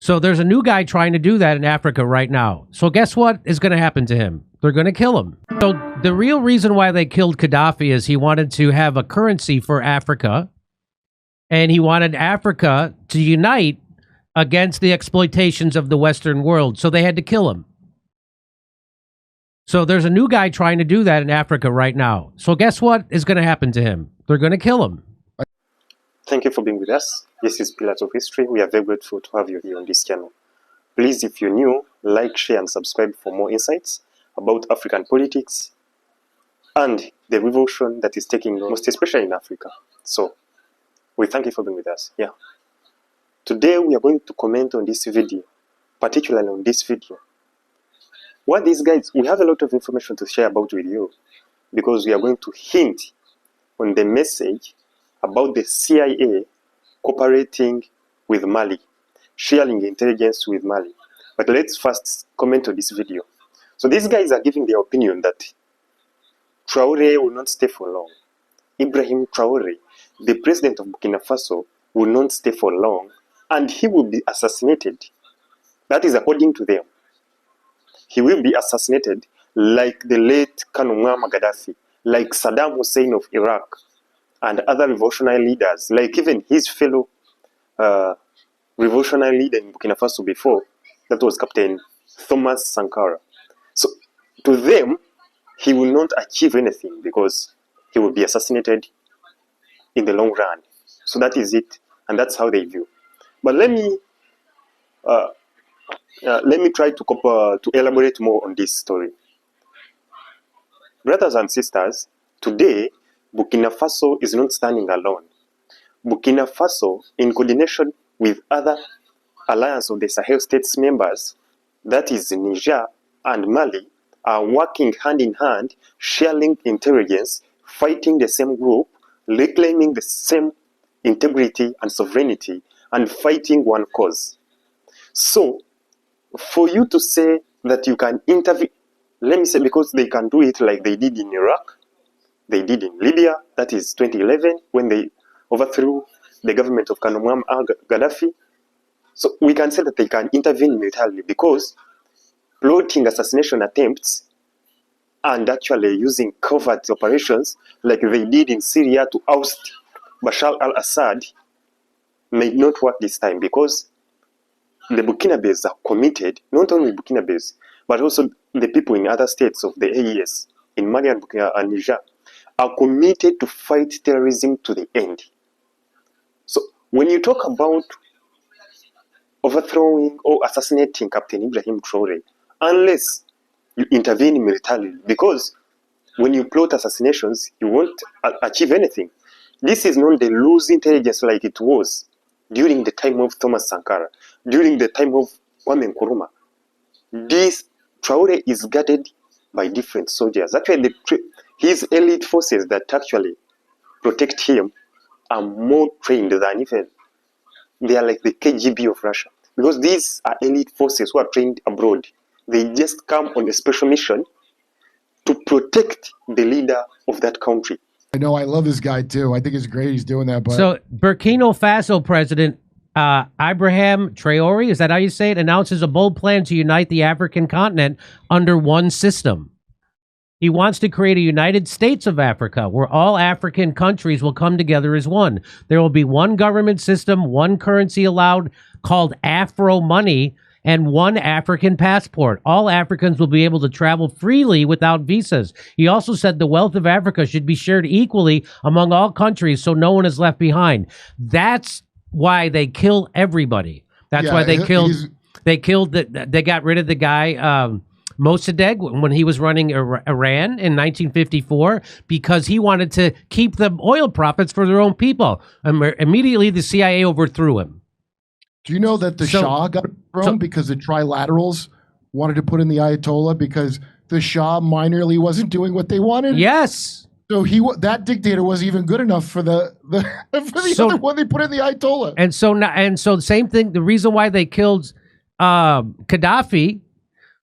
So there's a new guy trying to do that in Africa right now. So guess what is going to happen to him? They're going to kill him. So the real reason why they killed Gaddafi is he wanted to have a currency for Africa, and he wanted Africa to unite against the exploitations of the Western world. So they had to kill him. So there's a new guy trying to do that in Africa right now. So guess what is going to happen to him? They're going to kill him. Thank you for being with us. This is Pillars of History. We are very grateful to have you here on this channel. Please, if you're new, like, share, and subscribe for more insights about African politics and the revolution that is taking most especially in Africa. So, we thank you for being with us. Yeah. Today, we are going to comment on this video, particularly on this video. What these guys, we have a lot of information to share about with you because we are going to hint on the message about the CIA cooperating with Mali, sharing intelligence with Mali. But let's first comment on this video. So these guys are giving their opinion that Traoré will not stay for long. Ibrahim Traoré, the president of Burkina Faso, will not stay for long and he will be assassinated. That is according to them. He will be assassinated like the late Gaddafi, like Saddam Hussein of Iraq, and other revolutionary leaders, like even his fellow revolutionary leader in Burkina Faso before, that was Captain Thomas Sankara. So to them, he will not achieve anything because he will be assassinated in the long run. So that is it, and that's how they view. But let me try to elaborate more on this story. Brothers and sisters, today, Burkina Faso is not standing alone. Burkina Faso, in coordination with other Alliance of the Sahel States members, that is Niger and Mali, are working hand in hand, sharing intelligence, fighting the same group, reclaiming the same integrity and sovereignty, and fighting one cause. So, for you to say that you can intervene, let me say, because they can do it like they did in Iraq, they did in Libya, that is 2011, when they overthrew the government of Gaddafi. So we can say that they can intervene militarily because plotting assassination attempts and actually using covert operations like they did in Syria to oust Bashar al-Assad may not work this time because the Burkinabés are committed, not only Burkinabés, but also the people in other states of the AES, in Mali and Burkina and Niger, are committed to fight terrorism to the end. So when you talk about overthrowing or assassinating Captain Ibrahim Traoré, unless you intervene militarily, because when you plot assassinations, you won't achieve anything. This is not the loose intelligence like it was during the time of Thomas Sankara, during the time of Kwame Nkrumah. This Traoré is guarded by different soldiers. Actually, his elite forces that actually protect him are more trained than even, they are like the KGB of Russia. Because these are elite forces who are trained abroad. They just come on a special mission to protect the leader of that country. I know, I love this guy too. I think it's great he's doing that. But So Burkina Faso President Ibrahim Traoré, is that how you say it, announces a bold plan to unite the African continent under one system. He wants to create a United States of Africa where all African countries will come together as one. There will be one government system, one currency allowed called Afro money, and one African passport. All Africans will be able to travel freely without visas. He also said the wealth of Africa should be shared equally among all countries so no one is left behind. That's why they kill everybody. That's why they killed, they got rid of the guy, Mossadegh, when he was running Iran in 1954, because he wanted to keep the oil profits for their own people. Immediately, the CIA overthrew him. do you know that the Shah got thrown because the trilaterals wanted to put in the Ayatollah because the Shah minorly wasn't doing what they wanted? Yes. So that dictator wasn't even good enough for the other one they put in the Ayatollah. And so the same thing. The reason why they killed Gaddafi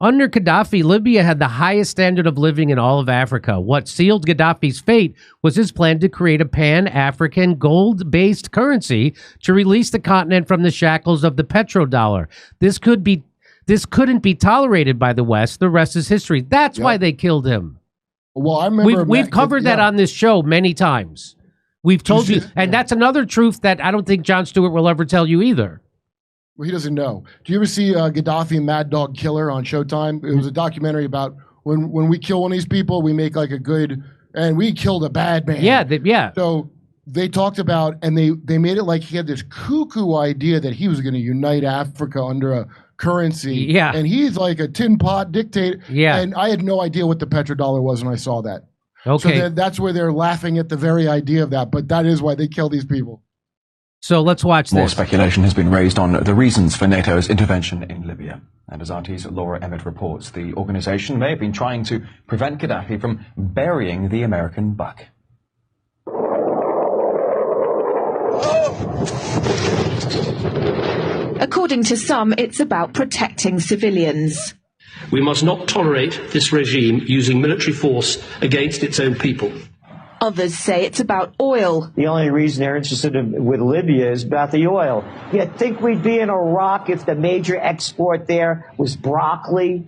Under Gaddafi, Libya had the highest standard of living in all of Africa. What sealed Gaddafi's fate was his plan to create a pan-African gold-based currency to release the continent from the shackles of the petrodollar. This couldn't be tolerated by the West. The rest is history. That's why they killed him. Well, I remember we've covered that on this show many times. We've told you, and that's another truth that I don't think Jon Stewart will ever tell you either. Well, he doesn't know. Do you ever see Gaddafi Mad Dog Killer on Showtime? It was a documentary about when we kill one of these people, we make like a good, and we killed a bad man. Yeah. So they talked about, and they made it like he had this cuckoo idea that he was going to unite Africa under a currency. Yeah. And he's like a tin pot dictator. Yeah. And I had no idea what the petrodollar was when I saw that. Okay. So that's where they're laughing at the very idea of that. But that is why they kill these people. So let's watch this. More speculation has been raised on the reasons for NATO's intervention in Libya. And as RT's Laura Emmett reports, the organization may have been trying to prevent Gaddafi from burying the American buck. According to some, it's about protecting civilians. We must not tolerate this regime using military force against its own people. Others say it's about oil. The only reason they're interested with Libya is about the oil. You'd think we'd be in Iraq if the major export there was broccoli.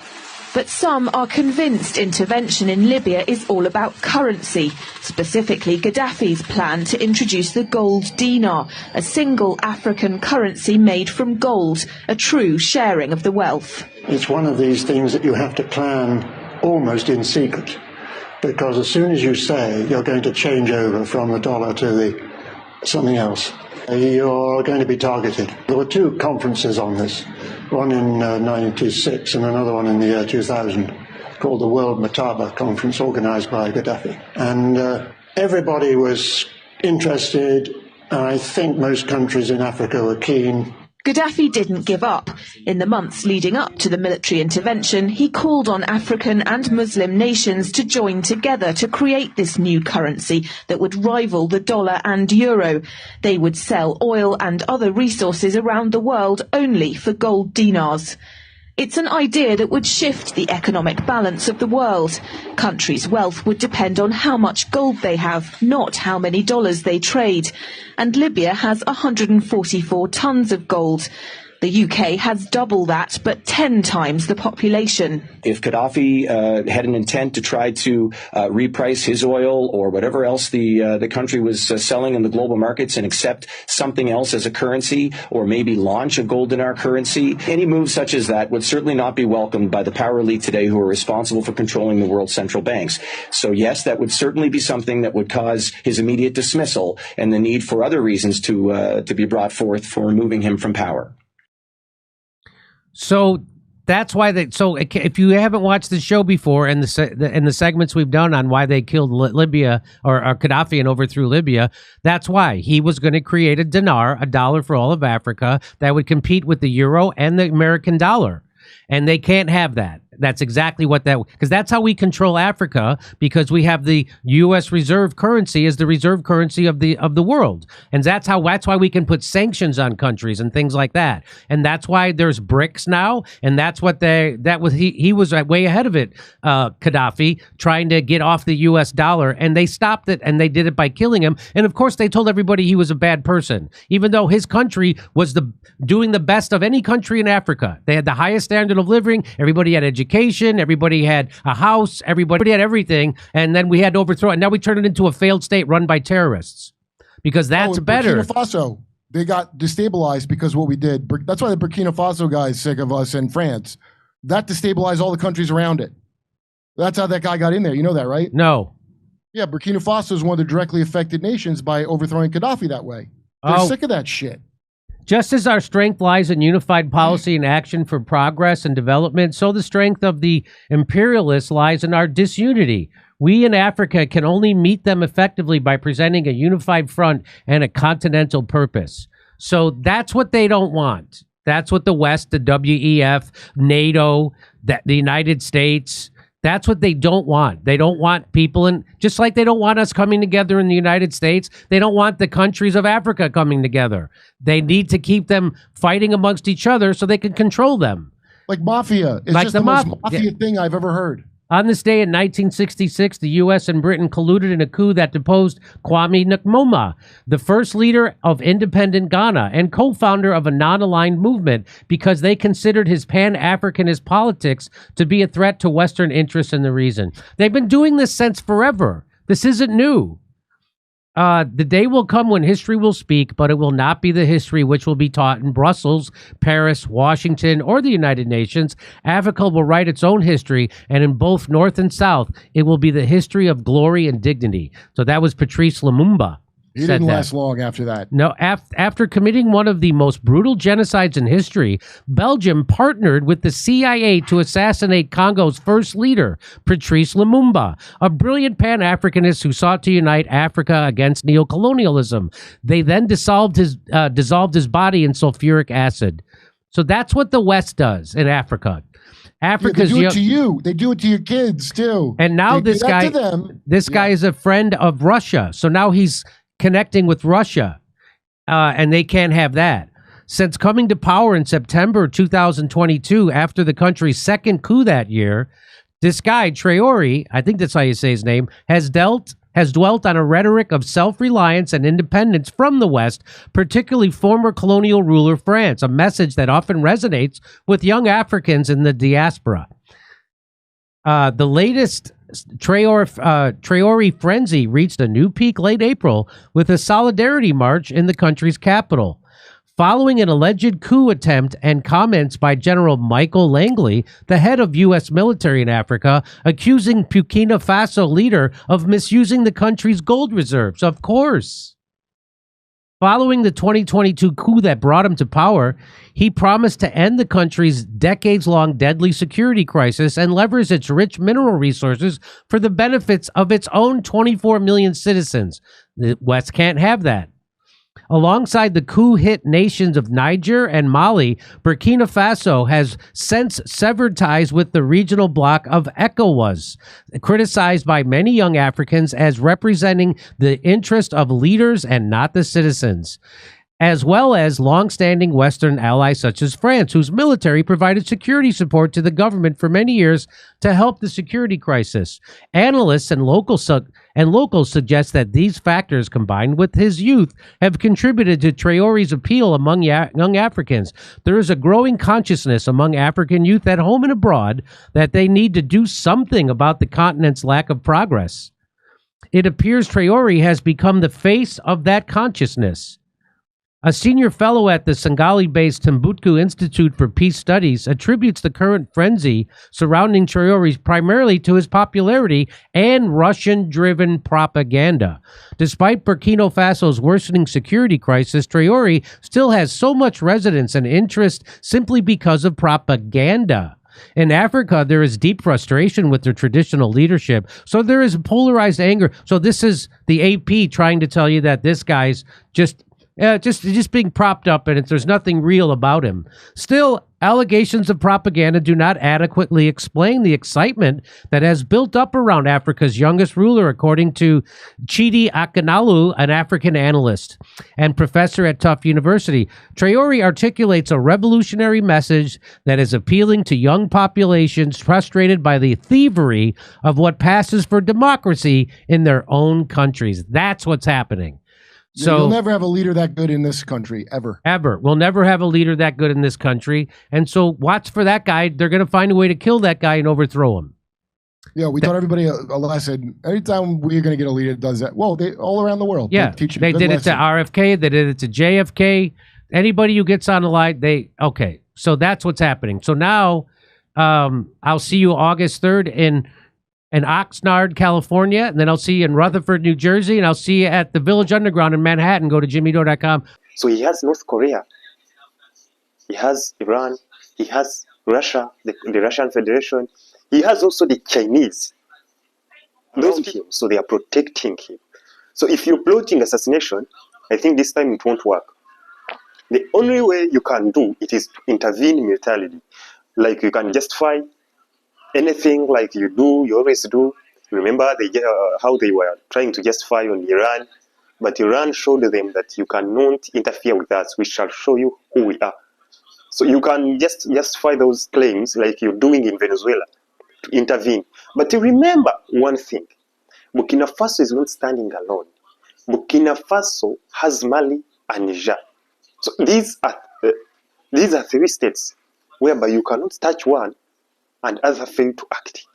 But some are convinced intervention in Libya is all about currency, specifically Gaddafi's plan to introduce the gold dinar, a single African currency made from gold, a true sharing of the wealth. It's one of these things that you have to plan almost in secret, because as soon as you say you're going to change over from the dollar to something else, you're going to be targeted. There were two conferences on this, one in 96 and another one in the year 2000, called the World Mataba Conference, organized by Gaddafi. And everybody was interested, and I think most countries in Africa were keen. Gaddafi didn't give up. In the months leading up to the military intervention, he called on African and Muslim nations to join together to create this new currency that would rival the dollar and euro. They would sell oil and other resources around the world only for gold dinars. It's an idea that would shift the economic balance of the world. Countries' wealth would depend on how much gold they have, not how many dollars they trade. And Libya has 144 tons of gold. The UK has double that, but 10 times the population. If Gaddafi had an intent to try to reprice his oil or whatever else the country was selling in the global markets and accept something else as a currency, or maybe launch a gold dinar currency, any move such as that would certainly not be welcomed by the power elite today who are responsible for controlling the world's central banks. So yes, that would certainly be something that would cause his immediate dismissal and the need for other reasons to be brought forth for removing him from power. So that's why so if you haven't watched the show before and the segments we've done on why they killed Libya or Gaddafi and overthrew Libya, that's why he was going to create a dinar, a dollar for all of Africa that would compete with the euro and the American dollar. And they can't have that. That's exactly what because that's how we control Africa, because we have the U.S. reserve currency as the reserve currency of the world. And that's why we can put sanctions on countries and things like that. And that's why there's BRICS now. And that's what he was way ahead of it, Gaddafi, trying to get off the U.S. dollar. And they stopped it, and they did it by killing him. And of course, they told everybody he was a bad person, even though his country was doing the best of any country in Africa. They had the highest standard of living. Everybody had education. Everybody had a house. Everybody had everything. And then we had to overthrow it. And now we turned it into a failed state run by terrorists, because that's better. Burkina Faso, they got destabilized because of what we did. That's why the Burkina Faso guy is sick of us and France. That destabilized all the countries around it. That's how that guy got in there. You know that, right? No. Yeah, Burkina Faso is one of the directly affected nations by overthrowing Gaddafi that way. They're sick of that shit. Just as our strength lies in unified policy and action for progress and development, so the strength of the imperialists lies in our disunity. We in Africa can only meet them effectively by presenting a unified front and a continental purpose. So that's what they don't want. That's what the West, the WEF, NATO, the United States, that's what they don't want. They don't want people just like they don't want us coming together in the United States. They don't want the countries of Africa coming together. They need to keep them fighting amongst each other so they can control them. Like mafia. It's Like just the the most mafia. mafia thing I've ever heard. On this day in 1966, the U.S. and Britain colluded in a coup that deposed Kwame Nkrumah, the first leader of independent Ghana and co-founder of a non-aligned movement, because they considered his Pan-Africanist politics to be a threat to Western interests in the region. They've been doing this since forever. This isn't new. The day will come when history will speak, but it will not be the history which will be taught in Brussels, Paris, Washington, or the United Nations. Africa will write its own history, and in both North and South, it will be the history of glory and dignity. So that was Patrice Lumumba. He didn't last long after that. No, after committing one of the most brutal genocides in history, Belgium partnered with the CIA to assassinate Congo's first leader, Patrice Lumumba, a brilliant Pan-Africanist who sought to unite Africa against neocolonialism. They then dissolved his body in sulfuric acid. So that's what the West does in Africa. Africa's they do it to you. They do it to your kids too. And now this guy is a friend of Russia. So now he's connecting with Russia, and they can't have that. Since coming to power in September 2022, after the country's second coup that year, this guy, Traoré, I think that's how you say his name, has dwelt on a rhetoric of self-reliance and independence from the West, particularly former colonial ruler France, a message that often resonates with young Africans in the diaspora. The latest Traoré frenzy reached a new peak late April with a solidarity march in the country's capital. Following an alleged coup attempt and comments by General Michael Langley, the head of U.S. military in Africa, accusing Burkina Faso leader of misusing the country's gold reserves. Of course. Following the 2022 coup that brought him to power, he promised to end the country's decades-long deadly security crisis and leverage its rich mineral resources for the benefits of its own 24 million citizens. The West can't have that. Alongside the coup-hit nations of Niger and Mali, Burkina Faso has since severed ties with the regional bloc of ECOWAS, criticized by many young Africans as representing the interest of leaders and not the citizens, as well as long-standing Western allies such as France, whose military provided security support to the government for many years to help the security crisis. Analysts and locals suggest that these factors, combined with his youth, have contributed to Traoré's appeal among young Africans. There is a growing consciousness among African youth at home and abroad that they need to do something about the continent's lack of progress. It appears Traoré has become the face of that consciousness. A senior fellow at the Senegal-based Timbuktu Institute for Peace Studies attributes the current frenzy surrounding Traoré primarily to his popularity and Russian-driven propaganda. Despite Burkina Faso's worsening security crisis, Traoré still has so much resonance and interest simply because of propaganda. In Africa, there is deep frustration with their traditional leadership, so there is polarized anger. So this is the AP trying to tell you that this guy's just being propped up and there's nothing real about him. Still, allegations of propaganda do not adequately explain the excitement that has built up around Africa's youngest ruler, according to Chidi Akinalu, an African analyst and professor at Tufts University. Traoré articulates a revolutionary message that is appealing to young populations frustrated by the thievery of what passes for democracy in their own countries. That's what's happening. So you'll never have a leader that good in this country, ever. Ever. We'll never have a leader that good in this country. And so watch for that guy. They're going to find a way to kill that guy and overthrow him. Yeah, we taught everybody a lesson. Anytime we're going to get a leader that does that, well, they all around the world. Yeah, they did it to RFK. They did it to JFK. Anybody who gets on the line, okay. So that's what's happening. So now I'll see you August 3rd in Oxnard, California, and then I'll see you in Rutherford, New Jersey, and I'll see you at the Village Underground in Manhattan. Go to jimmydo.com. So he has North Korea, he has Iran, he has Russia, the Russian Federation, he has also the Chinese. Those people, so they are protecting him. So if you're plotting assassination, I think this time it won't work. The only way you can do it is to intervene militarily. Like you can justify anything like you always do. Remember how they were trying to justify on Iran, but Iran showed them that you cannot interfere with us. We shall show you who we are. So you can just justify those claims like you're doing in Venezuela to intervene. But remember one thing, Burkina Faso is not standing alone. Burkina Faso has Mali and Niger. So these are three states whereby you cannot touch one and other fail to act.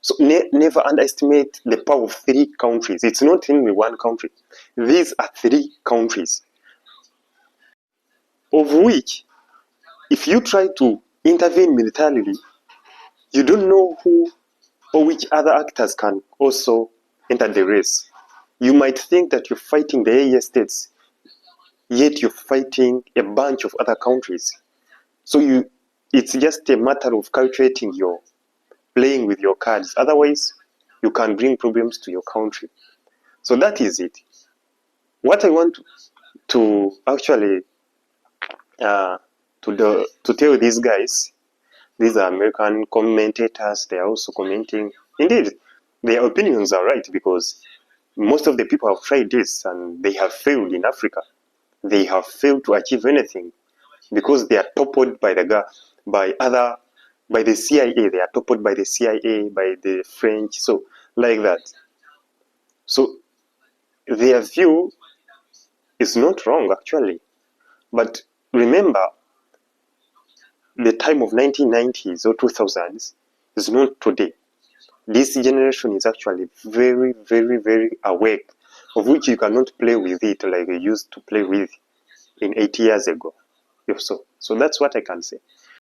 So never underestimate the power of three countries. It's not only one country. These are three countries, of which, if you try to intervene militarily, you don't know who or which other actors can also enter the race. You might think that you're fighting the AES states, yet you're fighting a bunch of other countries. So it's just a matter of calculating playing with your cards. Otherwise, you can bring problems to your country. So that is it. What I want to actually to tell these guys, these are American commentators, they are also commenting. Indeed, their opinions are right, because most of the people have tried this and they have failed in Africa. They have failed to achieve anything because they are toppled by the CIA. They are toppled by the CIA, by the French, so like that. So their view is not wrong actually, but remember, the time of 1990s or 2000s is not today. This generation is actually very, very, very awake, of which you cannot play with it like you used to play with in 80 years ago. So that's what I can say.